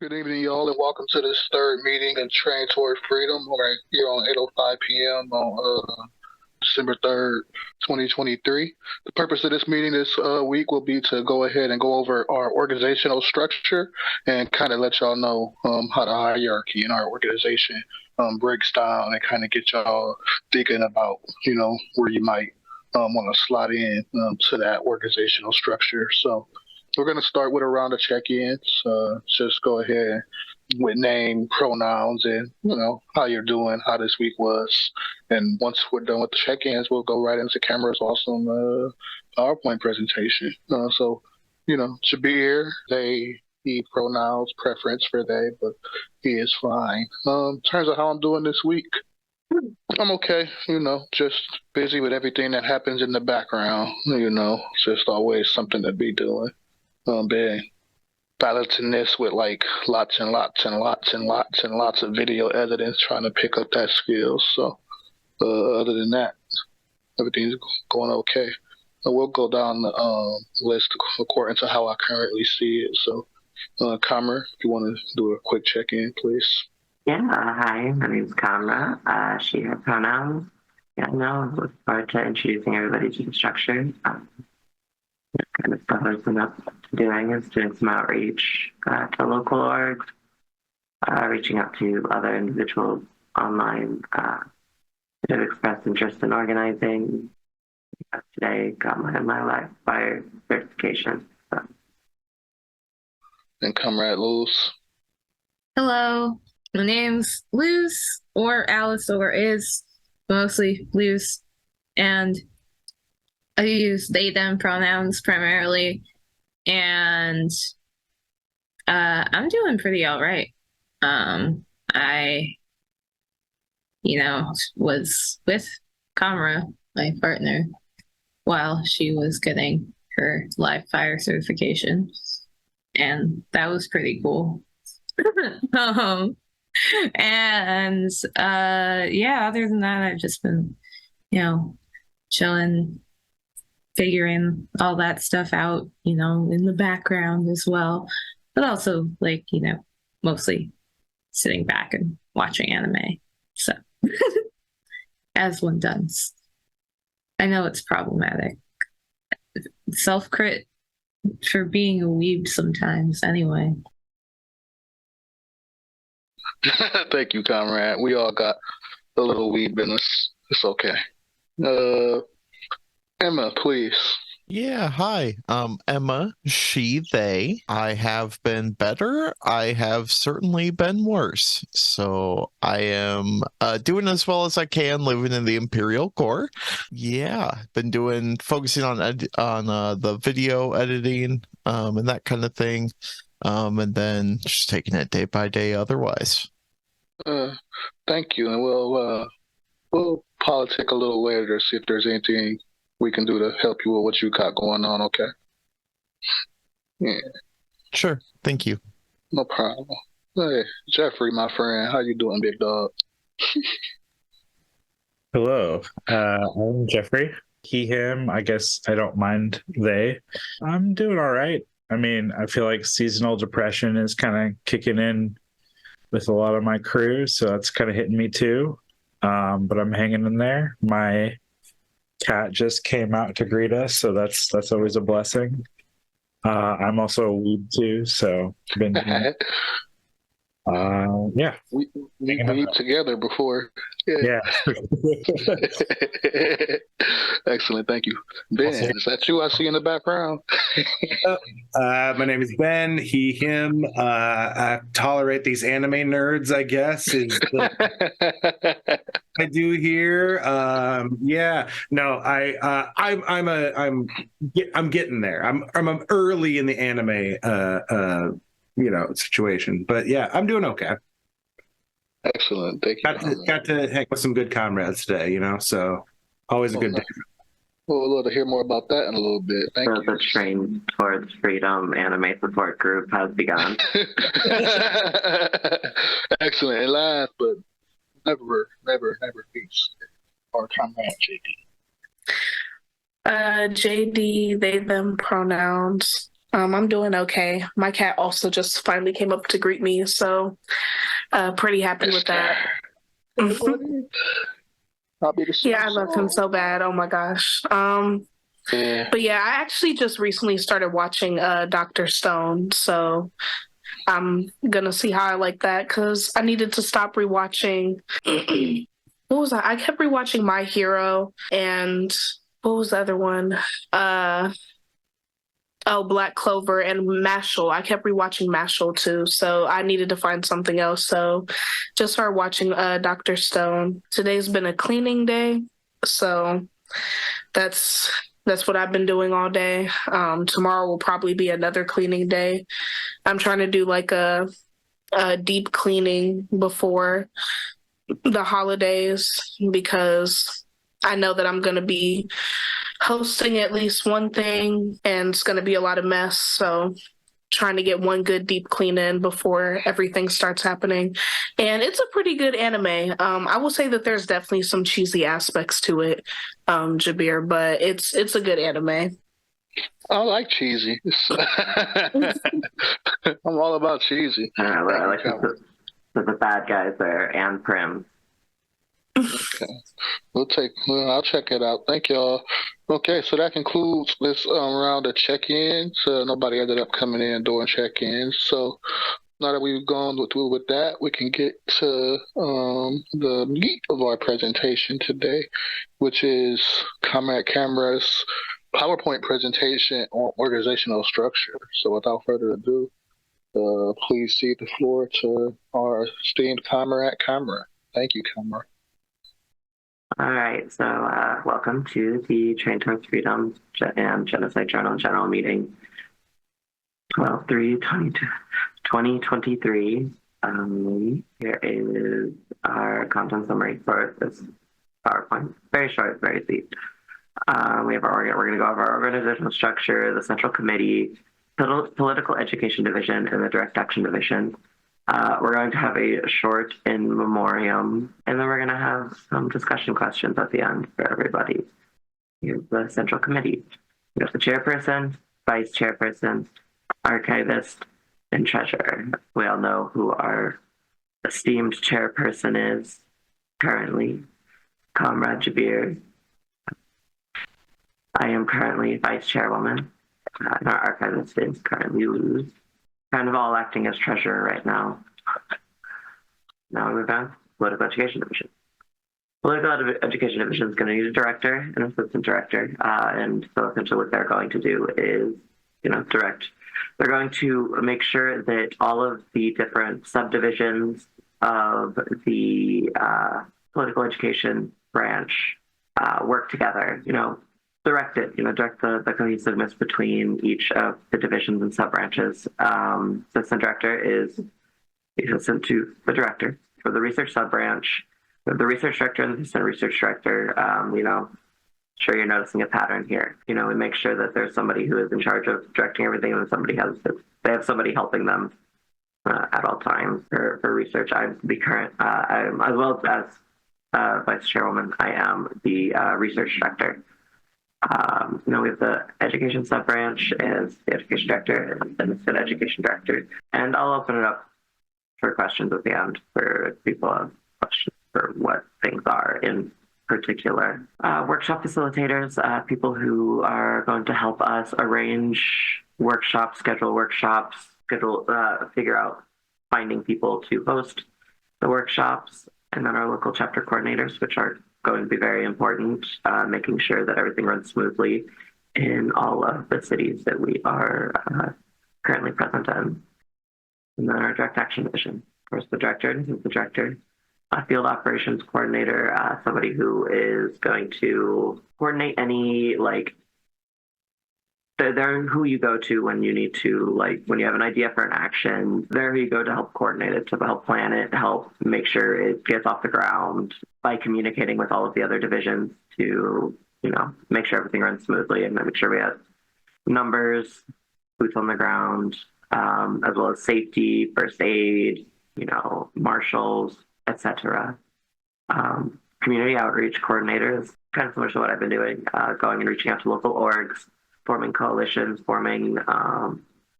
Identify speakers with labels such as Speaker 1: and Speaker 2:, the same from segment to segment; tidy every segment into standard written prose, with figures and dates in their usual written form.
Speaker 1: Good evening, y'all, and welcome to this third meeting of Train Toward Freedom right here on 8:05 p.m. on December 3rd, 2023. The purpose of this meeting this week will be to go ahead and go over our organizational structure and kind of let y'all know how the hierarchy in our organization breaks down and kind of get y'all thinking about, where you might want to slot in to that organizational structure. So we're going to start with a round of check-ins. Just go ahead with name, pronouns, and how you're doing, how this week was. And once we're done with the check-ins, we'll go right into Camera's awesome PowerPoint presentation. Jabir, they, he pronouns, preference for they, but he is fine. In terms of how I'm doing this week, I'm okay, just busy with everything that happens in the background, just always something to be doing. Been balancing this with like lots and lots and lots and lots and lots of video editing, trying to pick up that skill. So other than that, everything's going okay. We'll go down the list according to how I currently see it. So, Kamer, if you want to do a quick check-in, please.
Speaker 2: Yeah, hi, my name's Kamra. She, her pronouns. Yeah, no, look forward to introducing everybody to the structure. Kind of stuff I've been up to doing some outreach to local orgs, reaching out to other individuals online that have expressed interest in organizing. Today, got my live fire certification. So.
Speaker 1: And Comrade Luz.
Speaker 3: Hello, my name's Luz, or Alice, or is mostly Luz, and I use they, them pronouns primarily, and I'm doing pretty all right. I, was with Kamra, my partner, while she was getting her live fire certification, and that was pretty cool. Other than that, I've just been, chilling, figuring all that stuff out, in the background as well, but also mostly sitting back and watching anime. So as one does. I know it's problematic. Self-crit for being a weeb sometimes anyway.
Speaker 1: Thank you, comrade. We all got a little weeb in us. It's okay. Emma, please.
Speaker 4: Yeah, hi. Emma, she, they. I have been better. I have certainly been worse. So I am doing as well as I can, living in the Imperial Core. Yeah, been focusing on the video editing and that kind of thing. And then just taking it day by day otherwise.
Speaker 1: Thank you. And we'll politic a little later to see if there's anything we can do to help you with what you got going on, okay? Yeah.
Speaker 4: Sure. Thank you.
Speaker 1: No problem. Hey, Jeffrey, my friend, how you doing, big dog?
Speaker 5: Hello, I'm Jeffrey. He, him, I guess I don't mind they. I'm doing all right. I mean, I feel like seasonal depression is kind of kicking in with a lot of my crew, so that's kind of hitting me too. But I'm hanging in there. My cat just came out to greet us, so that's always a blessing. I'm also a weed too, so been yeah.
Speaker 1: We eat together before.
Speaker 5: Yeah.
Speaker 1: Excellent, thank you. Ben, is that you I see in the background?
Speaker 6: My name is Ben, he, him. I tolerate these anime nerds, I guess, is I do here. I'm getting there. I'm early in the anime situation, but yeah, I'm doing okay.
Speaker 1: Excellent, thank you.
Speaker 6: Got to hang with some good comrades today, so always a good day.
Speaker 1: Well, we'll to hear more about that in a little bit. Thank you.
Speaker 2: The Train Towards Freedom anime support group has begun.
Speaker 1: Excellent. And last but never least, our comrade JD.
Speaker 7: JD, they, them pronouns. I'm doing okay. My cat also just finally came up to greet me, so pretty happy with that. Yeah, I love him so bad. Oh my gosh.
Speaker 1: Yeah.
Speaker 7: But yeah, I actually just recently started watching Dr. Stone, so I'm gonna see how I like that because I needed to stop rewatching. What was that? I kept rewatching My Hero and what was the other one? Oh, Black Clover and Mashal. I kept rewatching Mashal too, so I needed to find something else. So just started watching Dr. Stone. Today's been a cleaning day, so that's what I've been doing all day. Tomorrow will probably be another cleaning day. I'm trying to do like a deep cleaning before the holidays because I know that I'm going to be hosting at least one thing and it's going to be a lot of mess. So trying to get one good deep clean in before everything starts happening. And it's a pretty good anime. I will say that there's definitely some cheesy aspects to it, Jabir, but it's a good anime.
Speaker 1: I like cheesy. I'm all about cheesy.
Speaker 2: I like the bad guys there and Prim.
Speaker 1: Okay. I'll check it out. Thank y'all. Okay, so that concludes this round of check-ins. Nobody ended up coming in doing check-ins. So now that we've gone through with that, we can get to the meat of our presentation today, which is Comrade Camera's PowerPoint presentation on organizational structure. So without further ado, please cede the floor to our esteemed Comrade Camera. Thank you, Camera.
Speaker 2: All right, so welcome to the Train Towards Freedom and Genocide Journal General Meeting 12/3/2023. Here is our content summary for this PowerPoint. Very short, very sweet. We're going to go over our organizational structure, the Central Committee, Political Education Division, and the Direct Action Division. We're going to have a short in memoriam, and then we're going to have some discussion questions at the end for everybody. Here's the Central Committee. We have the chairperson, vice chairperson, archivist, and treasurer. We all know who our esteemed chairperson is currently, Comrade Jabir. I am currently vice chairwoman, and our archivist is currently Luz. Kind of all acting as treasurer right now. Now we move on to Political Education Division. Political Education Division is going to need a director and an assistant director, and so essentially what they're going to do is, direct. They're going to make sure that all of the different subdivisions of the political education branch work together. Direct the cohesiveness between each of the divisions and sub-branches. Assistant director is assistant to the director. For the research sub-branch, the research director and the assistant research director, sure you're noticing a pattern here. We make sure that there's somebody who is in charge of directing everything and they have somebody helping them at all times. For research, I'm the current, as well as vice chairwoman, I am the research director. We have the education sub-branch as the education director and then the education director. And I'll open it up for questions at the end for people have questions for what things are in particular. Workshop facilitators, people who are going to help us arrange workshops, schedule workshops, figure out finding people to host the workshops, and then our local chapter coordinators, which are going to be very important, making sure that everything runs smoothly in all of the cities that we are currently present in. And then our direct action division. Of course, the director is the director. Field operations coordinator, somebody who is going to coordinate any, they're who you go to when you need to, when you have an idea for an action, they're who you go to help coordinate it, to help plan it, to help make sure it gets off the ground by communicating with all of the other divisions to, make sure everything runs smoothly and make sure we have numbers, boots on the ground, as well as safety, first aid, marshals, etc. Community outreach coordinators, kind of similar to what I've been doing, going and reaching out to local orgs, forming coalitions, forming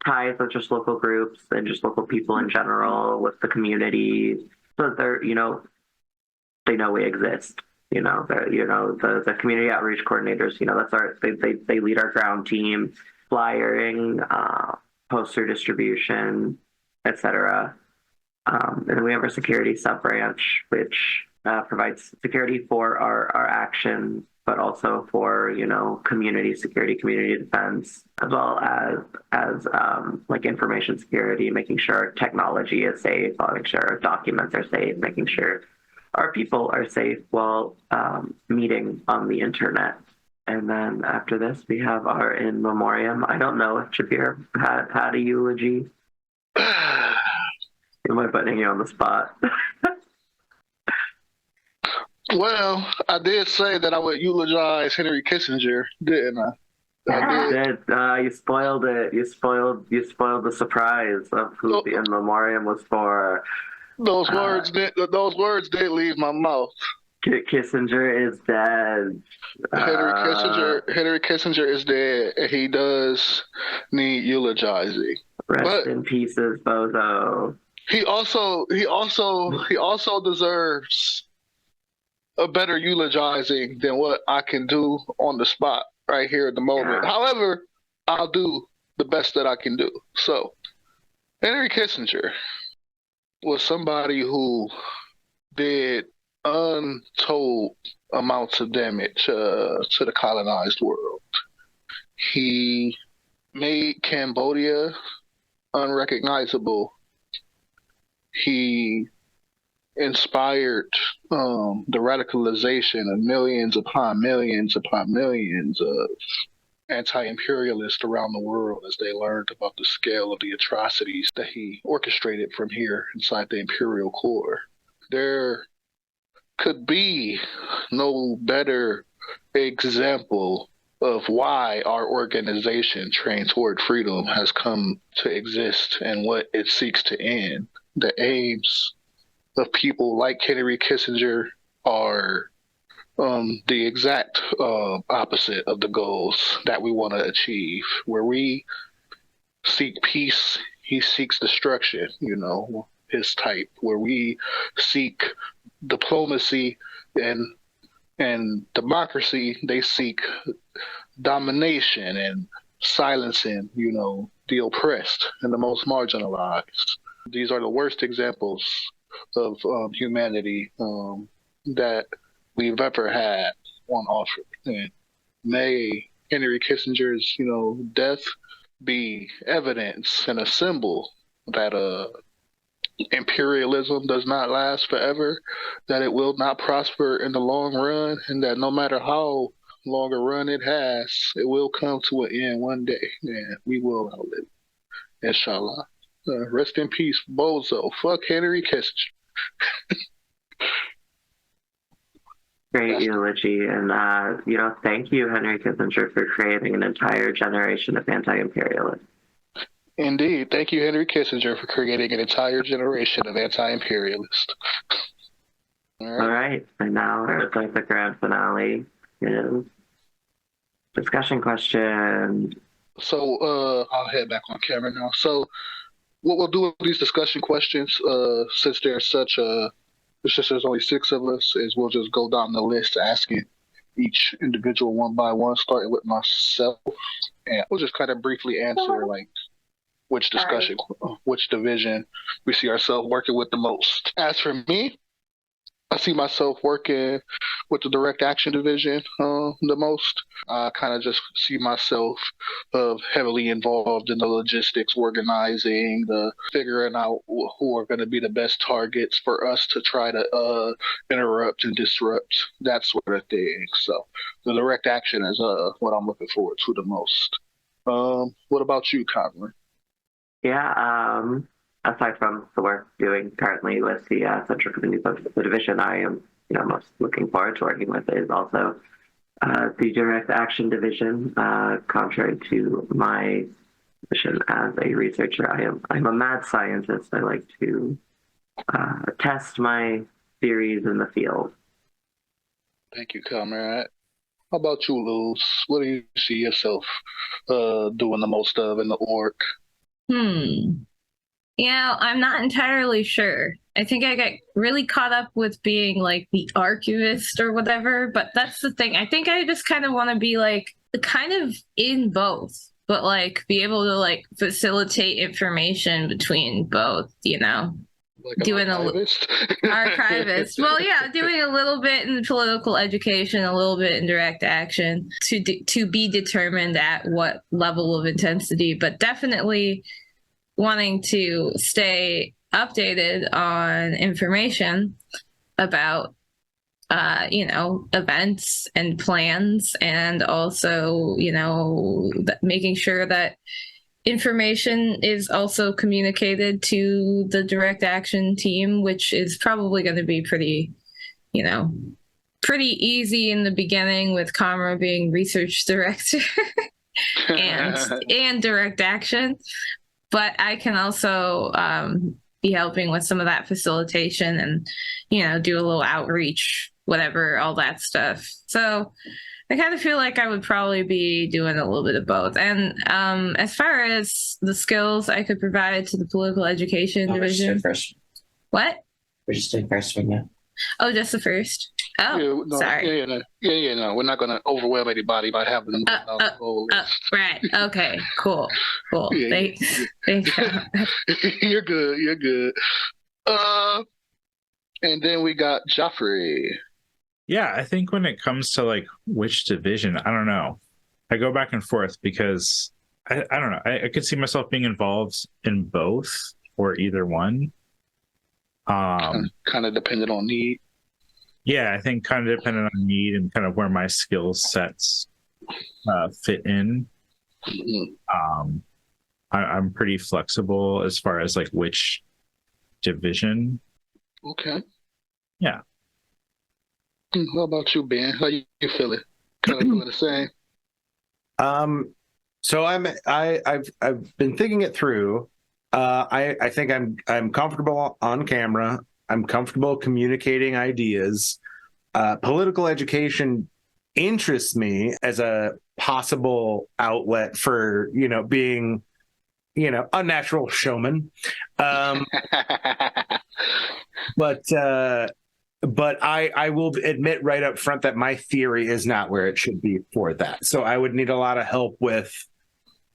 Speaker 2: ties with just local groups and just local people in general with the community, so that they're, they know we exist. The community outreach coordinators, they lead our ground team, flyering, poster distribution, etc. And then we have our security sub branch, which provides security for our actions, but also for community security, community defense, as well as like information security, making sure our technology is safe, making sure our documents are safe, making sure our people are safe while meeting on the internet. And then after this, we have our in memoriam. I don't know if Jafir had a eulogy. Am I putting you on the spot?
Speaker 1: Well, I did say that I would eulogize Henry Kissinger, didn't I?
Speaker 2: You spoiled it. You spoiled the surprise of who the in memoriam was for.
Speaker 1: Those words did leave my mouth.
Speaker 2: Kissinger is dead.
Speaker 1: Henry Kissinger is dead, and he does need eulogizing.
Speaker 2: Rest in pieces, bozo.
Speaker 1: He also deserves a better eulogizing than what I can do on the spot right here at the moment. Yeah. However, I'll do the best that I can do. So, Henry Kissinger was somebody who did untold amounts of damage to the colonized world. He made Cambodia unrecognizable. He inspired the radicalization of millions upon millions upon millions of anti-imperialists around the world as they learned about the scale of the atrocities that he orchestrated from here inside the imperial core. There could be no better example of why our organization, Train Toward Freedom, has come to exist and what it seeks to end. The aims of people like Henry Kissinger are the exact opposite of the goals that we want to achieve. Where we seek peace, he seeks destruction, his type. Where we seek diplomacy and democracy, they seek domination and silencing, the oppressed and the most marginalized. These are the worst examples of humanity that we've ever had on offer. And may Henry Kissinger's, death be evidence and a symbol that imperialism does not last forever, that it will not prosper in the long run, and that no matter how long a run it has, it will come to an end one day, and we will outlive it. Inshallah. Rest in peace, bozo. Fuck Henry Kissinger.
Speaker 2: Great eulogy, and thank you, Henry Kissinger, for creating an entire generation of anti-imperialists.
Speaker 1: Indeed, thank you, Henry Kissinger, for creating an entire generation of anti-imperialists.
Speaker 2: All right, and now it's like the grand finale is discussion question.
Speaker 1: So I'll head back on camera now. So what we'll do with these discussion questions, since there's only 6 of us, is we'll just go down the list asking each individual one by one, starting with myself, and we'll just kind of briefly answer which division we see ourselves working with the most. As for me, I see myself working with the direct action division the most. I kind of just see myself heavily involved in the logistics, organizing, the figuring out who are going to be the best targets for us to try to interrupt and disrupt, that sort of thing. So the direct action is what I'm looking forward to the most. What about you, Conlon?
Speaker 2: Yeah, aside from the work doing currently with the Central Committee of the division, I am most looking forward to working with is also the direct action division. Contrary to my mission as a researcher, I'm a mad scientist. I like to test my theories in the field.
Speaker 1: Thank you, comrade. How about you, Luz? What do you see yourself doing the most of in the org?
Speaker 3: I'm not entirely sure. I think I got really caught up with being like the archivist or whatever, but that's the thing. I think I just kind of want to be like kind of in both, but like be able to like facilitate information between both,
Speaker 1: Like an
Speaker 3: doing
Speaker 1: archivist?
Speaker 3: archivist. Well, yeah, doing a little bit in political education, a little bit in direct action to be determined at what level of intensity, but definitely wanting to stay updated on information about events and plans, and also making sure that information is also communicated to the direct action team, which is probably going to be pretty easy in the beginning with Kamra being research director and direct action. But I can also be helping with some of that facilitation and, do a little outreach, whatever, all that stuff. So I kind of feel like I would probably be doing a little bit of both. And as far as the skills I could provide to the political education division.
Speaker 8: First.
Speaker 3: What?
Speaker 8: We're just doing first one now.
Speaker 3: Oh, just the first? Oh, sorry.
Speaker 1: No. We're not going to overwhelm anybody by having them.
Speaker 3: Right. Okay. Cool.
Speaker 1: Yeah,
Speaker 3: Thanks.
Speaker 1: You're good. And then we got Joffrey.
Speaker 5: Yeah, I think when it comes to like which division, I don't know. I go back and forth because I don't know. I could see myself being involved in both or either one.
Speaker 1: Kind of dependent on need.
Speaker 5: Yeah, I think kind of dependent on need and kind of where my skill sets fit in.
Speaker 1: Mm-hmm.
Speaker 5: I'm pretty flexible as far as like which division.
Speaker 1: Okay.
Speaker 5: Yeah.
Speaker 1: How about you, Ben? How you feeling? Kind of feeling the same.
Speaker 6: So I've been thinking it through. I think I'm comfortable on camera. I'm comfortable communicating ideas. Political education interests me as a possible outlet for being a natural showman. But I will admit right up front that my theory is not where it should be for that. So I would need a lot of help with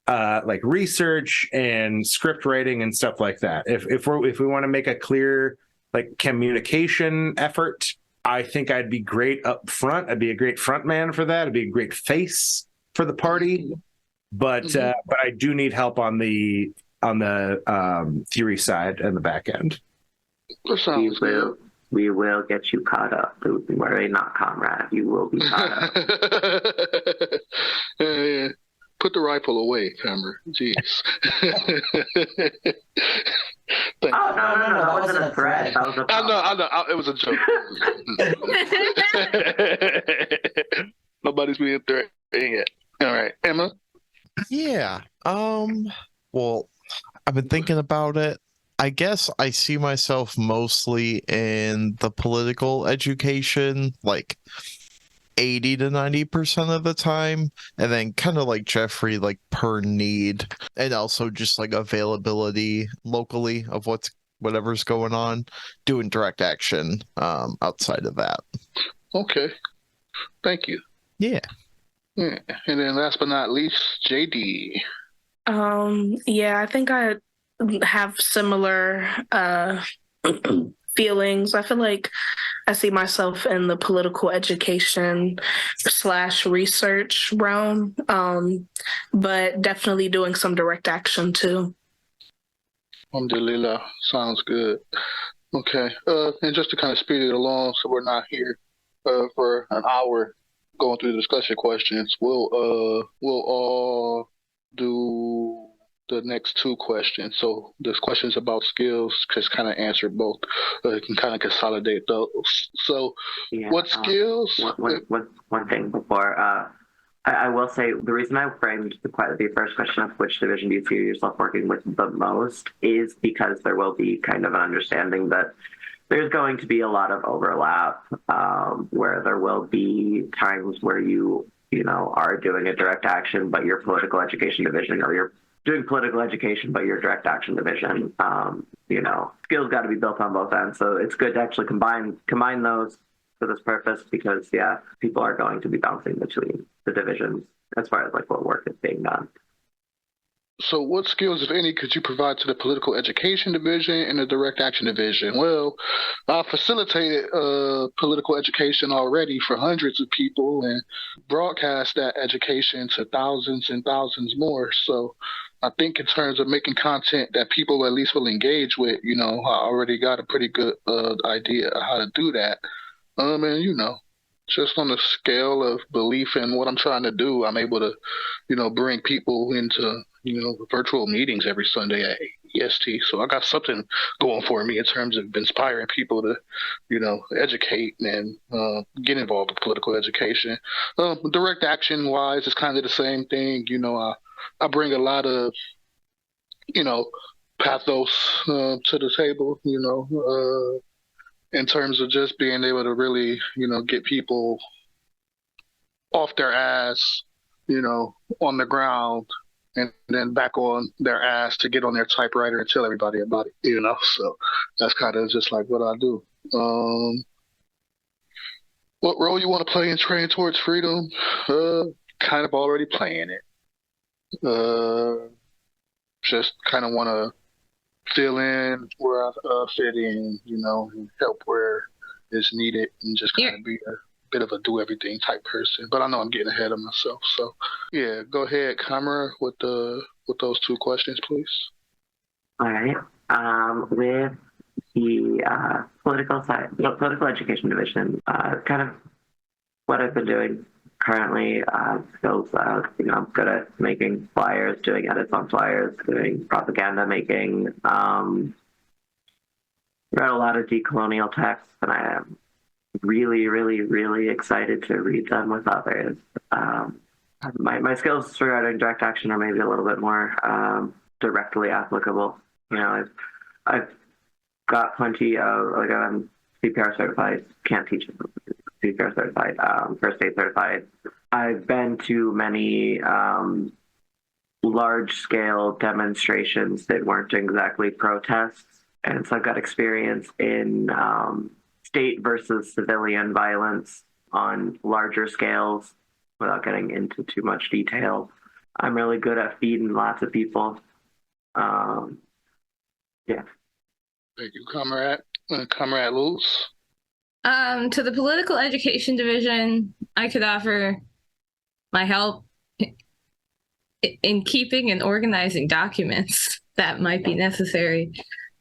Speaker 6: like research and script writing and stuff like that. If we want to make a clear like communication effort, I think I'd be great up front. I'd be a great front man for that. I'd be a great face for the party. But I do need help on the theory side and the back end.
Speaker 2: We will get you caught up. Don't worry, not comrade. You will be caught up.
Speaker 1: Yeah. Put the rifle away, Kamra. Jeez.
Speaker 2: No. That wasn't a threat. That was a
Speaker 1: I know. It was a joke. Nobody's being threatened yet. All right, Emma.
Speaker 4: Yeah. Well, I've been thinking about it. I guess I see myself mostly in the political education, like 80 to 90% of the time, and then kind of like Jeffrey, like per need, and also just like availability locally of whatever's going on, doing direct action outside of that.
Speaker 1: Okay. Thank you.
Speaker 4: Yeah.
Speaker 1: And then last but not least, JD.
Speaker 7: Yeah, I think I have similar feelings. I feel like I see myself in the political education / research realm, but definitely doing some direct action too.
Speaker 1: Alhamdulillah. Sounds good. Okay. And just to kind of speed it along so we're not here for an hour going through the discussion questions, we'll all do the next two questions. So there's questions about skills, just kind of answer both. You can kind of consolidate those. So what skills?
Speaker 2: One thing before, I will say the reason I framed the first question of which division do you see yourself working with the most is because there will be kind of an understanding that there's going to be a lot of overlap where there will be times where you are doing a direct action, but your political education division, or you're doing political education, but your direct action division, skills got to be built on both ends. So it's good to actually combine those for this purpose, because people are going to be bouncing between the divisions as far as like what work is being done.
Speaker 1: So what skills, if any, could you provide to the political education division and the direct action division? Well, I facilitated political education already for hundreds of people and broadcast that education to thousands and thousands more. So I think in terms of making content that people at least will engage with, I already got a pretty good idea of how to do that. And just on the scale of belief in what I'm trying to do, I'm able to, bring people into, virtual meetings every Sunday at EST. So I got something going for me in terms of inspiring people to, educate and get involved with political education. Direct action wise, it's kind of the same thing. I bring a lot of, pathos to the table, in terms of just being able to really, get people off their ass, on the ground, and then back on their ass to get on their typewriter and tell everybody about it, So that's kind of just like what I do. What role you want to play in Train Towards Freedom? Kind of already playing it. Just kind of want to fill in where I fit in, and help where it's needed, and just kind of be a bit of a do everything type person. But I know I'm getting ahead of myself. So yeah, go ahead, Kamara, with those two questions, please.
Speaker 2: All right. With the political education division, kind of what I've been doing currently, skills, I'm good at making flyers, doing edits on flyers, doing propaganda making, read a lot of decolonial texts, and I am really, really, really excited to read them with others. My skills regarding direct action are maybe a little bit more directly applicable. I've got plenty of, I'm CPR certified, can't teach it, CPR certified, first aid certified. I've been to many large-scale demonstrations that weren't exactly protests, and so I've got experience in state versus civilian violence on larger scales without getting into too much detail. I'm really good at feeding lots of people. Yeah.
Speaker 1: Thank you, Comrade. Comrade Luz.
Speaker 3: To the political education division, I could offer my help in keeping and organizing documents that might be necessary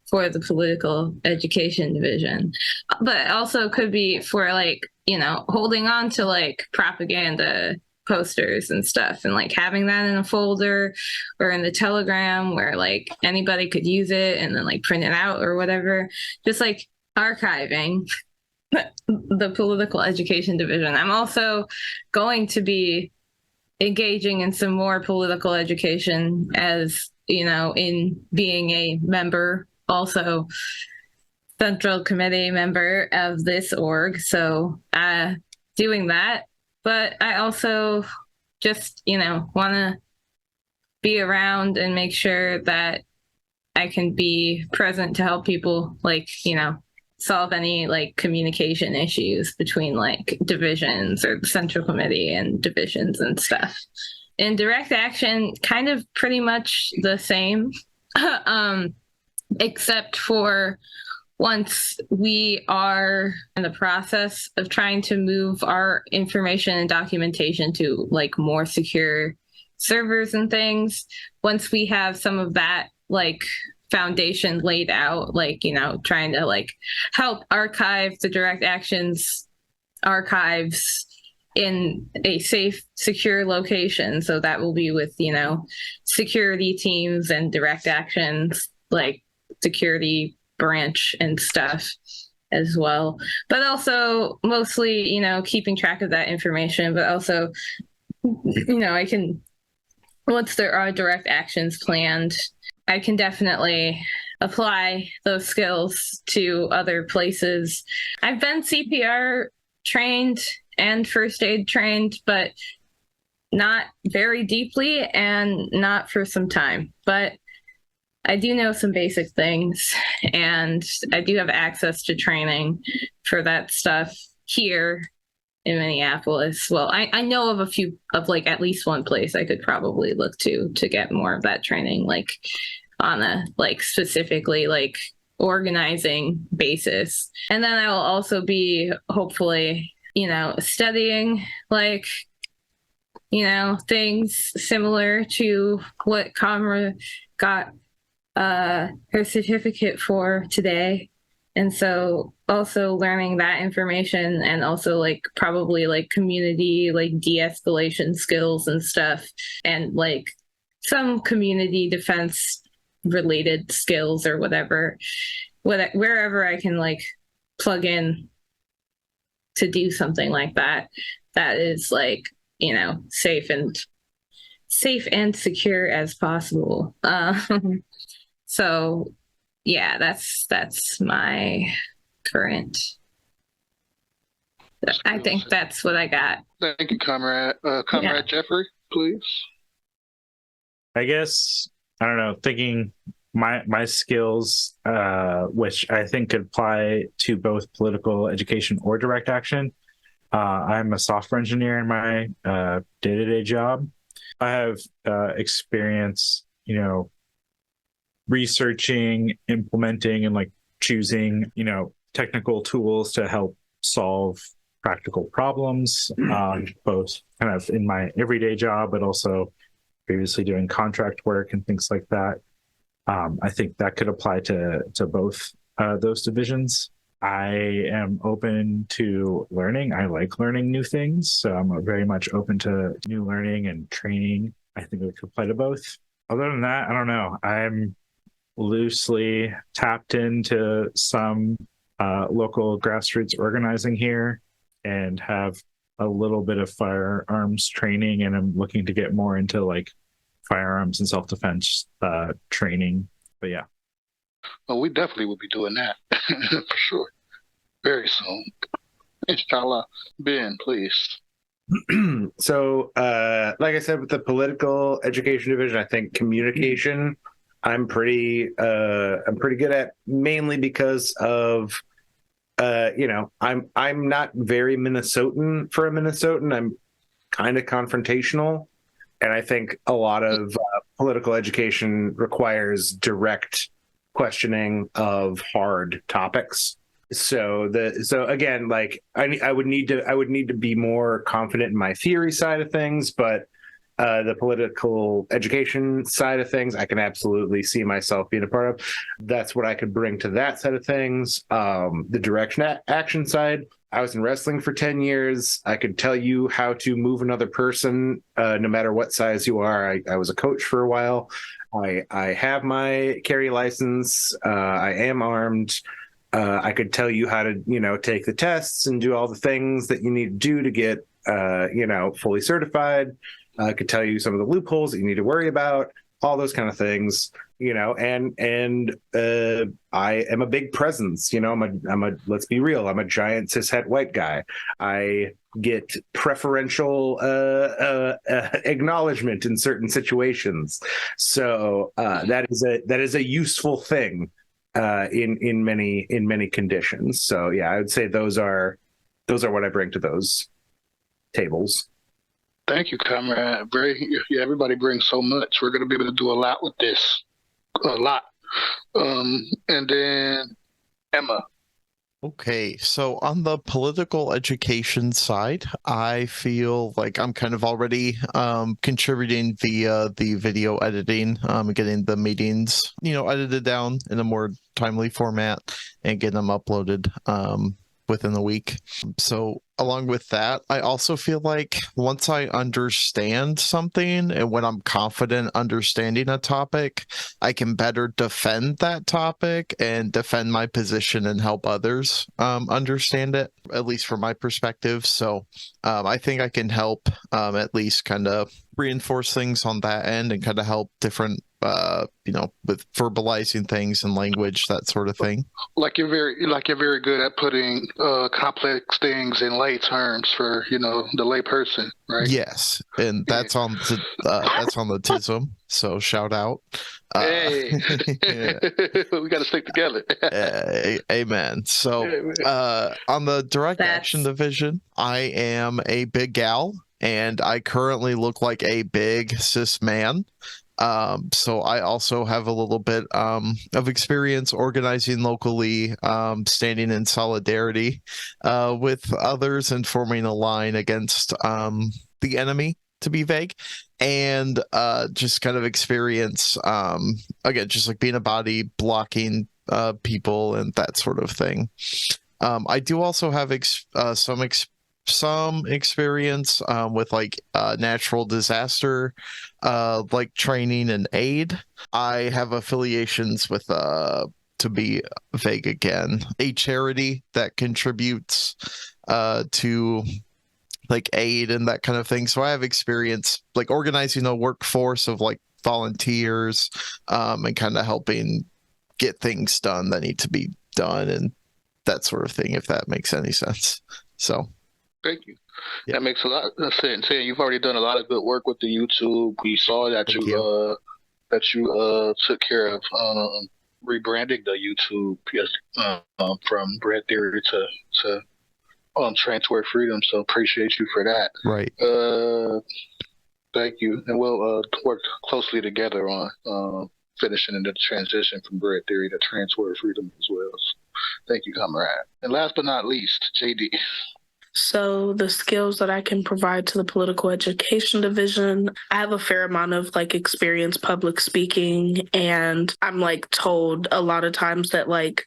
Speaker 3: for the political education division, but also could be for holding on to propaganda posters and stuff, and having that in a folder or in the Telegram where anybody could use it and then print it out or whatever, just archiving the political education division. I'm also going to be engaging in some more political education as, in being a member, also central committee member of this org. So doing that, but I also just, want to be around and make sure that I can be present to help people, solve any communication issues between divisions or the central committee and divisions and stuff. In direct action, kind of pretty much the same, except for once we are in the process of trying to move our information and documentation to more secure servers and things, once we have some of that foundation laid out, trying to help archive the direct actions archives in a safe, secure location. So that will be with, security teams and direct actions, security branch and stuff as well. But also mostly, keeping track of that information, but also, I can, once there are direct actions planned, I can definitely apply those skills to other places. I've been CPR trained and first aid trained, but not very deeply and not for some time. But I do know some basic things, and I do have access to training for that stuff here in Minneapolis. Well, I know of a few, of like at least one place I could probably look to get more of that training, like on a like specifically like organizing basis. And then I will also be hopefully, studying like, things similar to what Kamra got her certificate for today. And so also learning that information, and also like probably like community like de-escalation skills and stuff, and like some community defense related skills or whatever, wherever I can like plug in to do something like that is like, safe and secure as possible. So yeah, that's my current. I think that's what I got.
Speaker 1: Thank you, Comrade. Comrade Jeffrey, please.
Speaker 5: I guess, I don't know, thinking my skills, which I think could apply to both political education or direct action. I'm a software engineer in my day-to-day job. I have experience, researching, implementing, and like choosing, technical tools to help solve practical problems, both kind of in my everyday job, but also previously doing contract work and things like that. I think that could apply to both those divisions. I am open to learning. I like learning new things, so I'm very much open to new learning and training. I think it could apply to both. Other than that, I don't know. I'm loosely tapped into some local grassroots organizing here and have a little bit of firearms training, and I'm looking to get more into like firearms and self-defense training. But yeah.
Speaker 1: Well, we definitely will be doing that for sure. Very soon. Inshallah. Ben, please.
Speaker 6: So, like I said, with the political education division, I think communication, I'm pretty good at, mainly because of, I'm not very Minnesotan for a Minnesotan. I'm kind of confrontational, and I think a lot of political education requires direct questioning of hard topics. So again, like I would need to be more confident in my theory side of things, but the political education side of things, I can absolutely see myself being a part of. That's what I could bring to that side of things. The direction action side, I was in wrestling for 10 years. I could tell you how to move another person, no matter what size you are. I was a coach for a while. I have my carry license. I am armed. I could tell you how to, take the tests and do all the things that you need to do to get, fully certified. I could tell you some of the loopholes that you need to worry about, all those kind of things, and I am a big presence, let's be real. I'm a giant cishet white guy. I get preferential acknowledgement in certain situations. So that is a useful thing in many conditions. So yeah, I would say those are what I bring to those tables.
Speaker 1: Thank you, Comrade. Everybody brings so much. We're going to be able to do a lot with this. A lot. And then Emma.
Speaker 4: Okay, so on the political education side, I feel like I'm kind of already contributing via the video editing, getting the meetings, edited down in a more timely format and getting them uploaded within the week. So along with that, I also feel like once I understand something and when I'm confident understanding a topic, I can better defend that topic and defend my position and help others understand it, at least from my perspective. So I think I can help at least kind of reinforce things on that end and kind of help different with verbalizing things and language, that sort of thing.
Speaker 1: Like you're very good at putting complex things in lay terms for the lay person, right?
Speaker 4: Yes, and that's on the TISM. So shout out.
Speaker 1: Hey, we got to stick together.
Speaker 4: Amen. So on the direct action division, I am a big gal, and I currently look like a big cis man. So I also have a little bit of experience organizing locally, standing in solidarity with others and forming a line against the enemy, to be vague, and just kind of experience, again, just like being a body, blocking people and that sort of thing. I do also have some experience with like natural disaster like training and aid. I have affiliations with to be vague again, a charity that contributes to like aid and that kind of thing. So I have experience like organizing a workforce of like volunteers and kind of helping get things done that need to be done and that sort of thing, if that makes any sense. So
Speaker 1: thank you.
Speaker 4: Yeah.
Speaker 1: That makes a lot of sense. You've already done a lot of good work with the YouTube. We saw that you took care of rebranding the YouTube from Bread Theory to Transport Freedom. So appreciate you for that.
Speaker 4: Right.
Speaker 1: Thank you, and we'll work closely together on finishing the transition from Bread Theory to Transport Freedom as well. So thank you, comrade. And last but not least, JD.
Speaker 7: So the skills that I can provide to the political education division, I have a fair amount of like experience public speaking, and I'm like told a lot of times that like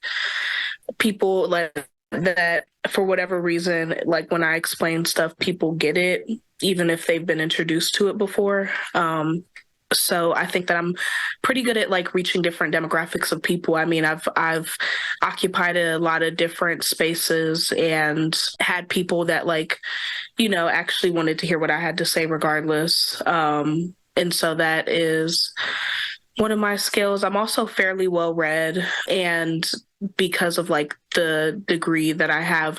Speaker 7: people like that for whatever reason, like when I explain stuff, people get it, even if they've been introduced to it before. So I think that I'm pretty good at like reaching different demographics of people. I mean, I've occupied a lot of different spaces and had people that like, actually wanted to hear what I had to say regardless. And so that is one of my skills. I'm also fairly well read, and because of like the degree that I have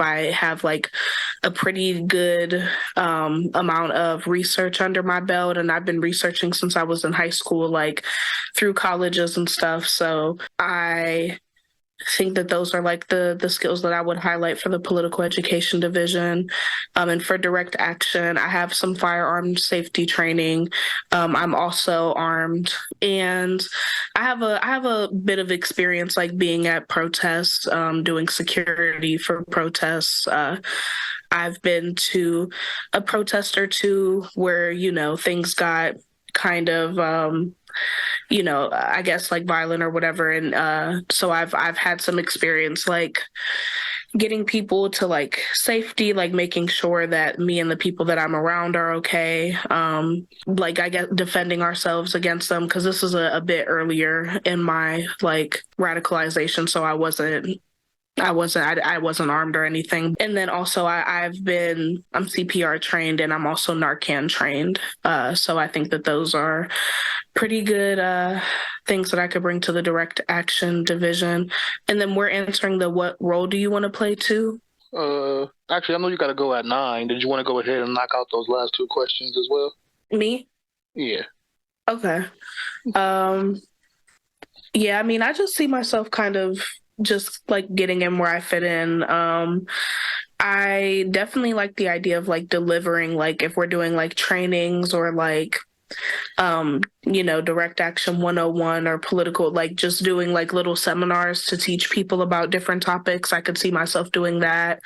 Speaker 7: like a pretty good amount of research under my belt, and I've been researching since I was in high school, like through colleges and stuff. So I think that those are like the skills that I would highlight for the political education division. And for direct action, I have some firearm safety training. I'm also armed, and I have a bit of experience like being at protests, doing security for protests. I've been to a protest or two where, things got kind of I guess like violent or whatever. And so I've had some experience like getting people to like safety, like making sure that me and the people that I'm around are okay. Like I guess defending ourselves against them, because this is a bit earlier in my like radicalization. So I wasn't armed or anything. And then also I'm CPR trained, and I'm also Narcan trained. So I think that those are pretty good things that I could bring to the direct action division. And then we're answering the what role do you want to play too?
Speaker 1: Actually, I know you got to go at 9. Did you want to go ahead and knock out those last 2 questions as well?
Speaker 7: Me?
Speaker 1: Yeah.
Speaker 7: Okay. Yeah, I mean, I just see myself kind of just like getting in where I fit in. I definitely like the idea of like delivering, like if we're doing like trainings or like direct action 101 or political, like just doing like little seminars to teach people about different topics. I could see myself doing that.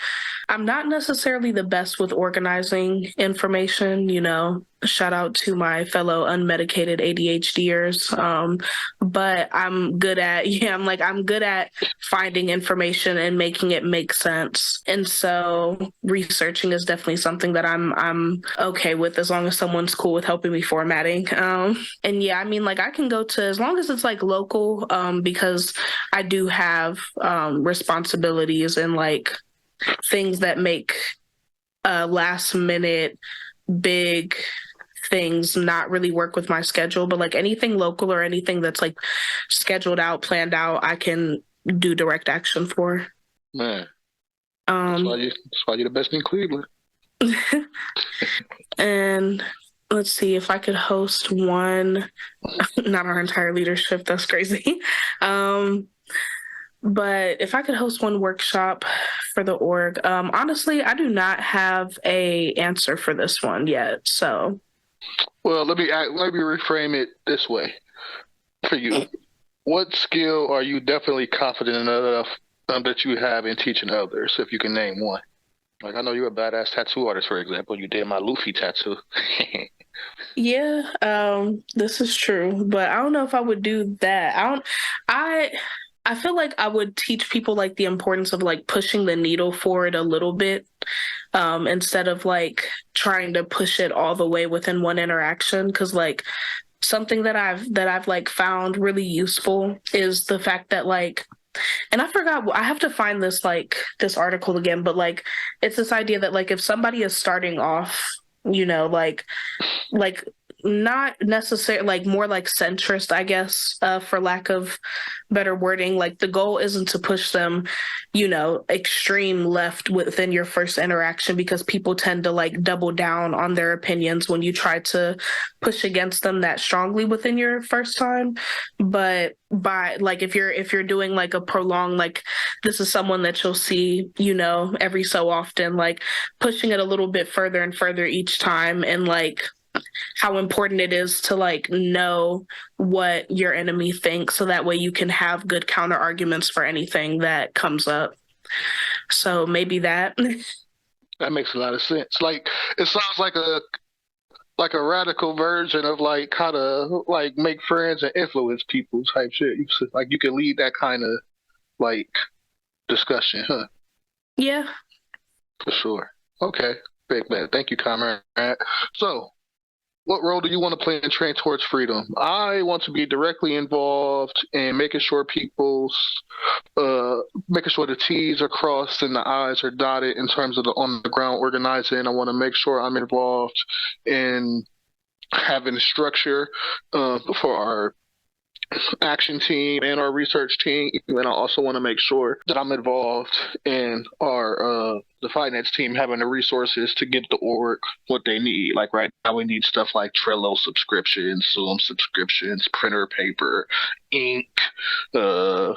Speaker 7: I'm not necessarily the best with organizing information, shout out to my fellow unmedicated ADHDers. But I'm good at, I'm good at finding information and making it make sense. And so researching is definitely something that I'm okay with, as long as someone's cool with helping me formatting. And yeah, I mean, like I can go to, as long as it's like local, because I do have responsibilities and like things that make last minute big things not really work with my schedule, but like anything local or anything that's like scheduled out, planned out, I can do direct action for.
Speaker 1: Man, that's why you're the best in Cleveland.
Speaker 7: And let's see if I could host one, not our entire leadership, that's crazy. But if I could host one workshop for the org, honestly, I do not have a answer for this one yet. So,
Speaker 1: well, let me reframe it this way for you. What skill are you definitely confident enough that you have in teaching others? If you can name one. Like I know you're a badass tattoo artist, for example. You did my Luffy tattoo.
Speaker 7: yeah, this is true, but I don't know if I would do that. I feel like I would teach people like the importance of like pushing the needle forward a little bit, instead of like trying to push it all the way within one interaction. Cause like something that I've like found really useful is the fact that like, and I forgot, I have to find this article again, but like it's this idea that like if somebody is starting off, like not necessarily like more like centrist, I guess, for lack of better wording. Like the goal isn't to push them, extreme left within your first interaction, because people tend to like double down on their opinions when you try to push against them that strongly within your first time. But by like if you're doing like a prolonged, like this is someone that you'll see, every so often, like pushing it a little bit further and further each time, and like how important it is to like know what your enemy thinks, so that way you can have good counter arguments for anything that comes up. So maybe that.
Speaker 1: That makes a lot of sense. Like it sounds like a radical version of like how to like make friends and influence people type shit. Like you can lead that kind of like discussion, huh?
Speaker 7: Yeah.
Speaker 1: For sure. Okay. Big man. Thank you, Comrade. So what role do you want to play in Train Towards Freedom? I want to be directly involved in making sure making sure the T's are crossed and the I's are dotted in terms of the on the ground organizing. I want to make sure I'm involved in having structure for our action team and our research team, and I also want to make sure that I'm involved in our the finance team having the resources to get the org what they need. Like right now we need stuff like Trello subscriptions, Zoom subscriptions, printer paper, ink,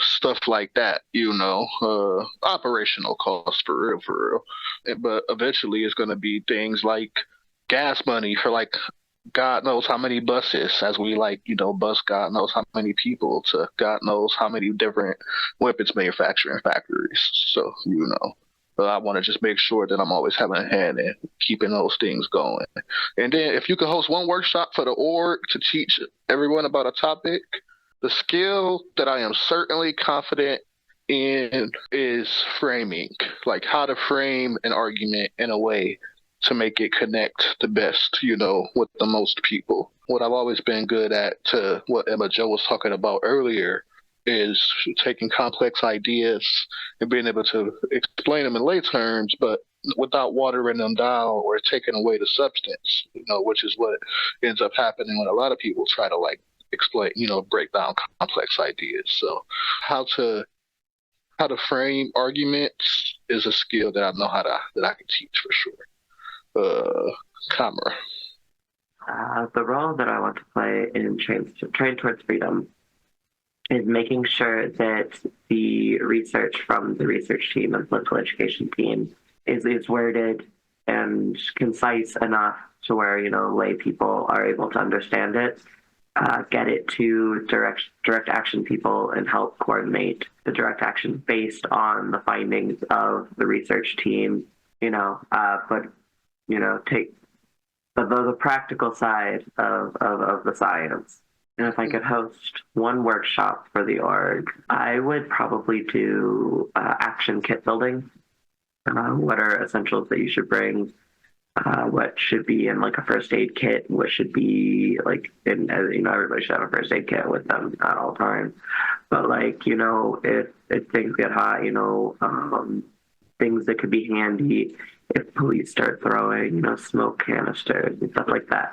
Speaker 1: stuff like that, operational costs for real. But eventually it's going to be things like gas money for like God knows how many buses, as we bus God knows how many people to God knows how many different weapons manufacturing factories. So, I want to just make sure that I'm always having a hand in keeping those things going. And then if you could host one workshop for the org to teach everyone about a topic, the skill that I am certainly confident in is framing, like how to frame an argument in a way to make it connect the best, with the most people. What I've always been good at, to what Emma Jo was talking about earlier, is taking complex ideas and being able to explain them in lay terms, but without watering them down or taking away the substance, which is what ends up happening when a lot of people try to like explain, break down complex ideas. So how to frame arguments is a skill that I know that I can teach for sure. Camera.
Speaker 2: The role that I want to play in Train Towards Freedom is making sure that the research from the research team and political education team is worded and concise enough to where lay people are able to understand it, get it to direct action people, and help coordinate the direct action based on the findings of the research team. Take the practical side of the science. And if I could host one workshop for the org, I would probably do action kit building. What are essentials that you should bring? What should be in like a first aid kit? What should be like everybody should have a first aid kit with them at all times. But if things get hot, things that could be handy if police start throwing, smoke canisters and stuff like that.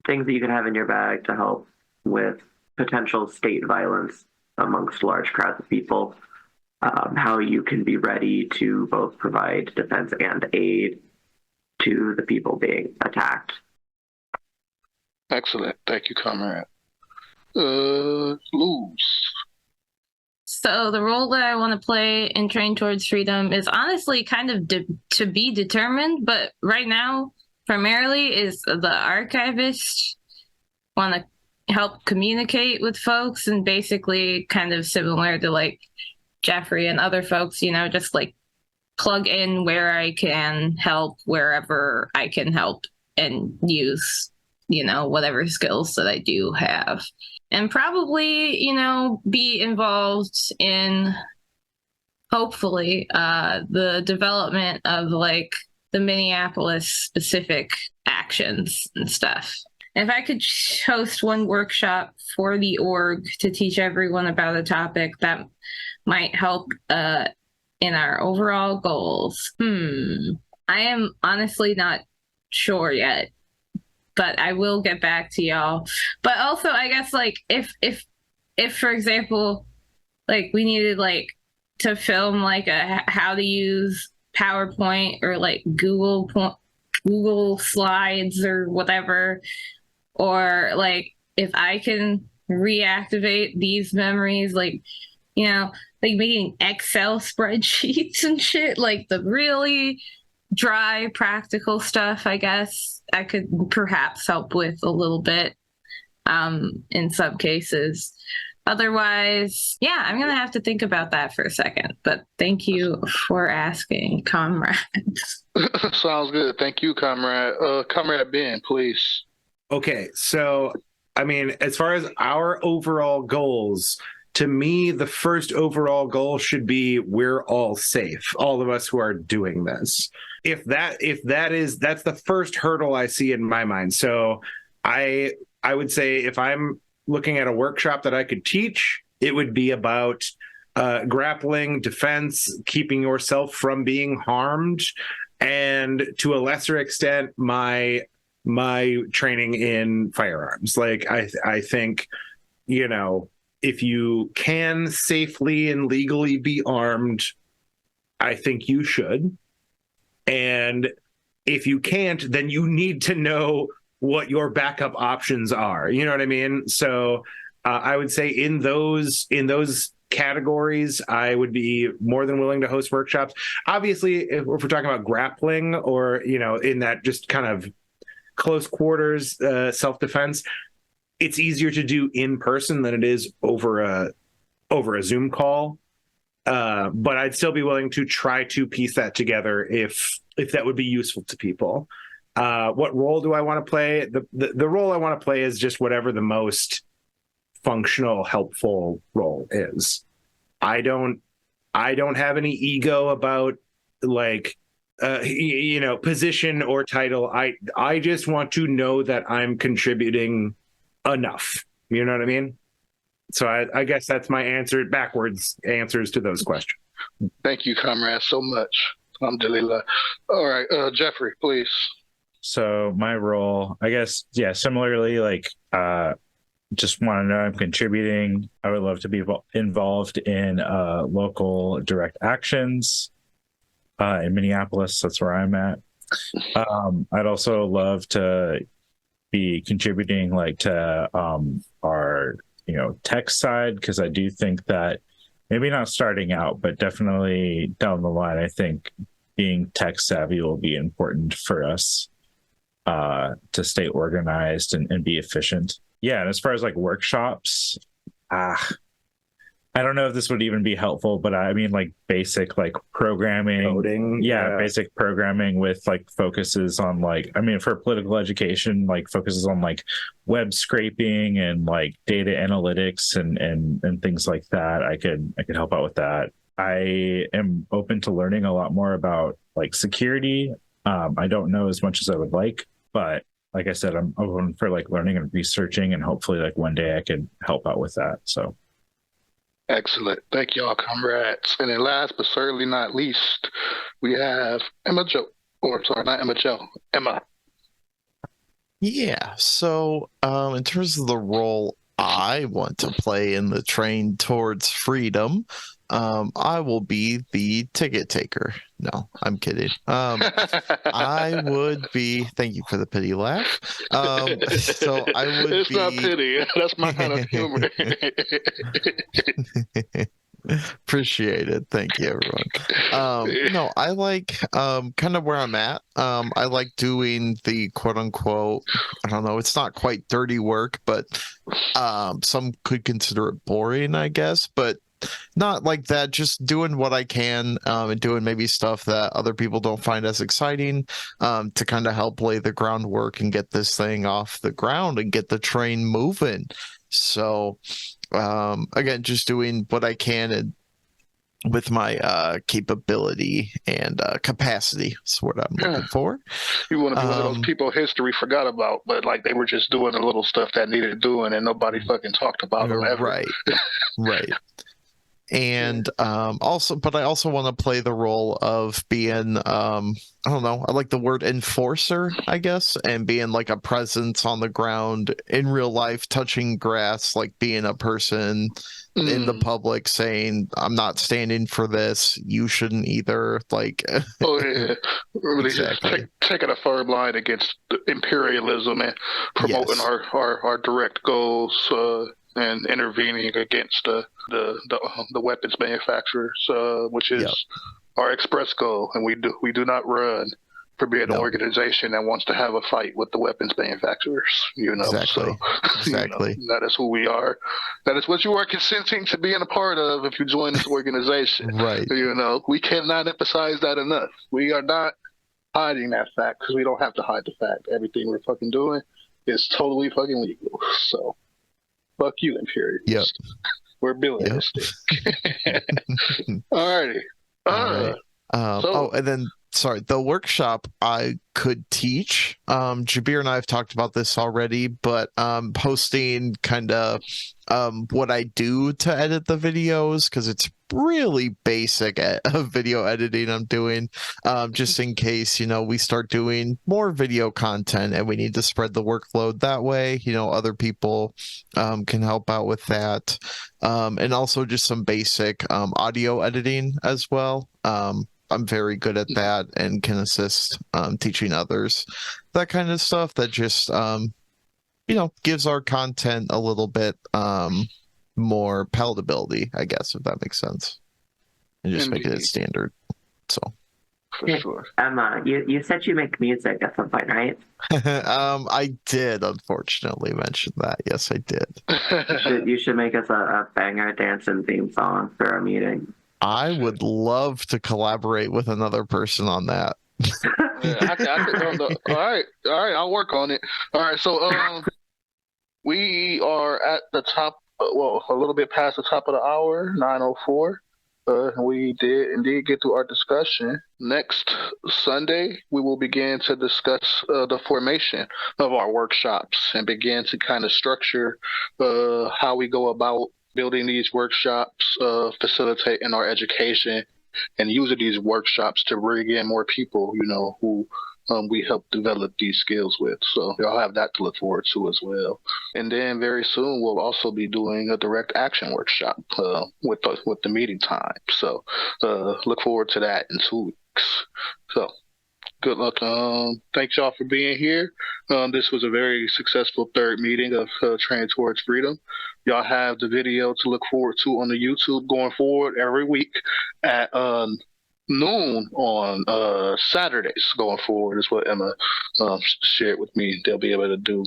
Speaker 2: things that you can have in your bag to help with potential state violence amongst large crowds of people, how you can be ready to both provide defense and aid to the people being attacked.
Speaker 1: Excellent. Thank you, comrade. Luz.
Speaker 3: So the role that I want to play in Train Towards Freedom is honestly kind of to be determined, but right now primarily is the archivist. Want to help communicate with folks and basically kind of similar to like Jeffrey and other folks, just like plug in where I can help, wherever I can help, and use, whatever skills that I do have. And probably, be involved in, hopefully, the development of like the Minneapolis specific actions and stuff. If I could host one workshop for the org to teach everyone about a topic that might help in our overall goals. I am honestly not sure yet, but I will get back to y'all. But also, I guess like if for example, like we needed like to film like a how to use PowerPoint or like Google Slides or whatever, or like if I can reactivate these memories, like like making Excel spreadsheets and shit, like the really dry practical stuff, I guess I could perhaps help with a little bit in some cases. Otherwise, yeah, I'm gonna have to think about that for a second, but thank you for asking, comrades.
Speaker 1: Sounds good. Thank you, comrade. Comrade Ben, please.
Speaker 6: Okay, so I mean, as far as our overall goals, to me, the first overall goal should be we're all safe, all of us who are doing this. That's the first hurdle I see in my mind. So I would say if I'm looking at a workshop that I could teach, it would be about grappling, defense, keeping yourself from being harmed, and to a lesser extent, my training in firearms. Like I think, if you can safely and legally be armed, I think you should. And if you can't, then you need to know what your backup options are. You know what I mean? So I would say in those categories, I would be more than willing to host workshops. Obviously, if we're talking about grappling or, in that just kind of close quarters self-defense, it's easier to do in person than it is over a Zoom call. But I'd still be willing to try to piece that together if that would be useful to people. What role do I want to play? The role I want to play is just whatever the most functional, helpful role is. I don't have any ego about like position or title. I just want to know that I'm contributing enough. You know what I mean? So I guess that's my backwards answers to those questions.
Speaker 1: Thank you, comrade, so much. Alhamdulillah. All right, Jeffrey, please.
Speaker 5: So my role, I guess, yeah, similarly, like just want to know I'm contributing. I would love to be involved in local direct actions in Minneapolis. That's where I'm at. I'd also love to be contributing like to our tech side, because I do think that maybe not starting out, but definitely down the line, I think being tech savvy will be important for us to stay organized and be efficient. Yeah, and as far as like workshops, I don't know if this would even be helpful, but I mean like basic like programming, coding, basic programming with like focuses on like, I mean for political education, like focuses on like web scraping and like data analytics and things like that. I could help out with that. I am open to learning a lot more about like security. I don't know as much as I would like, but like I said, I'm open for like learning and researching, and hopefully like one day I could help out with that. So.
Speaker 1: Excellent. Thank y'all, comrades. And then last but certainly not least, we have Emma Jo. Or sorry, not Emma Jo. Emma.
Speaker 4: Yeah. So, in terms of the role I want to play in the train towards freedom, I will be the ticket taker. No, I'm kidding. I would be. Thank you for the pity laugh. So I would
Speaker 1: It's not
Speaker 4: be.
Speaker 1: pity. That's my kind of humor.
Speaker 4: Appreciate it. Thank you, everyone. No, I like kind of where I'm at. I like doing the quote unquote, I don't know, it's not quite dirty work, but some could consider it boring, I guess, but not like that, just doing what I can, and doing maybe stuff that other people don't find as exciting, to kind of help lay the groundwork and get this thing off the ground and get the train moving. So again, just doing what I can and with my capability and capacity is what I'm looking for.
Speaker 1: You want to be one of those people history forgot about, but like they were just doing the little stuff that needed doing and nobody fucking talked about them ever.
Speaker 4: Right. And also, but I also want to play the role of being, I don't know, I like the word enforcer, I guess, and being like a presence on the ground in real life, touching grass, like being a person in the public saying, I'm not standing for this, you shouldn't either. Like,
Speaker 1: Oh yeah, really
Speaker 4: exactly.
Speaker 1: just taking a firm line against imperialism and promoting
Speaker 4: Yes.
Speaker 1: our direct goals, and intervening against the weapons manufacturers, which is
Speaker 4: Yep.
Speaker 1: our express goal, and we do not run for being an
Speaker 4: No.
Speaker 1: organization that wants to have a fight with the weapons manufacturers.
Speaker 4: Exactly. Exactly.
Speaker 1: That is who we are. That is what you are consenting to being a part of if you join this organization.
Speaker 4: Right.
Speaker 1: We cannot emphasize that enough. We are not hiding that fact because we don't have to hide the fact. Everything we're fucking doing is totally fucking legal. So, fuck you, imperialists.
Speaker 4: Yep.
Speaker 1: We're billionistic. Alrighty.
Speaker 4: All right. And then sorry, the workshop I could teach. Jabir and I have talked about this already, but posting kind of what I do to edit the videos, because it's really basic video editing I'm doing, just in case we start doing more video content and we need to spread the workload that way. Other people can help out with that, and also just some basic audio editing as well. I'm very good at that and can assist teaching others that kind of stuff that just gives our content a little bit more palatability, I guess, if that makes sense, and just making it standard. So
Speaker 1: for sure.
Speaker 2: Emma, you said you make music at some point, right?
Speaker 4: I did unfortunately mention that. Yes, I did.
Speaker 2: You should make us a banger dance and theme song for our meeting.
Speaker 4: I would love to collaborate with another person on that.
Speaker 1: All right, I'll work on it. All right, so we are at the top, a little bit past the top of the hour, 9:04. We did indeed get to our discussion. Next Sunday, we will begin to discuss the formation of our workshops and begin to kind of structure how we go about building these workshops, facilitating our education, and using these workshops to bring in more people, who we help develop these skills with. So y'all have that to look forward to as well. And then very soon we'll also be doing a direct action workshop with the meeting time. So look forward to that in 2 weeks. So good luck. Thanks y'all for being here. This was a very successful third meeting of Train Towards Freedom. Y'all have the video to look forward to on the YouTube going forward every week at noon on Saturdays going forward is what Emma shared with me. They'll be able to do.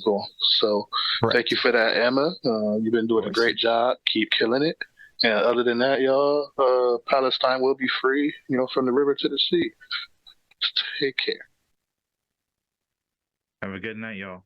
Speaker 1: So Thank you for that, Emma. You've been doing a great job. Keep killing it. And other than that, y'all, Palestine will be free, from the river to the sea. Take care.
Speaker 5: Have a good night, y'all.